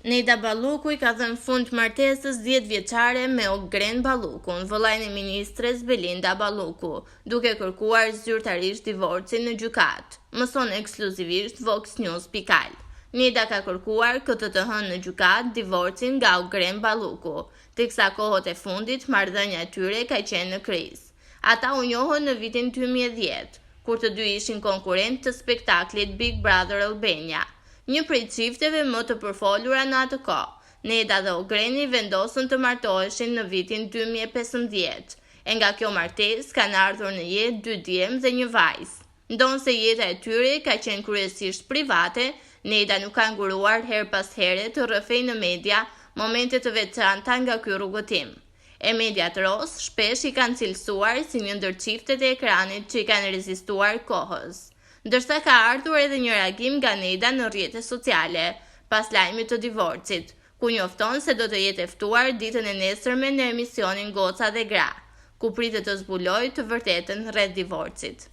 Nejda Balluku i ka dhënë fund martesës 10 vjeçare me Ogren Ballukun, vëllain e ministres Belinda Balluku, duke kërkuar zyrtarisht divorcin në gjykatë, mëson ekskluzivisht voxnews.al. Nejda ka kërkuar këtë të hënë në gjykatë divorcin nga Ogren Balluku, teksa kohët e fundit marrëdhënia e tyre ka qenë në krizë. Ata u njohën në vitin 2010, kur të dy ishin konkurrent të spektaklit Big Brother Albania. Një prej çifteve më të përfolura në atë kohë, Nejda dhe Ogreni vendosën të martoheshin në vitin 2015. E nga kjo martesë kanë ardhur në jetë 2 djemë dhe një vajzë. Ndonse jeta e tyre ka qenë kryesisht private, Nejda nuk ka nguruar her pas here të rrëfej në media momente të veçanta nga ky rrugëtim. E mediat ros shpesh i kanë cilësuar si një ndër çiftet e ekranit që i kanë rezistuar kohës. Ndërsa ka ardhur edhe një reagim nga Nejda në rrjetet sociale, pas lajmit të divorcit, ku njofton se do të jetë e ftuar ditën e nesërme në emisionin Goca dhe Gra, ku pritet të zbulojë të vërtetën rreth divorcit.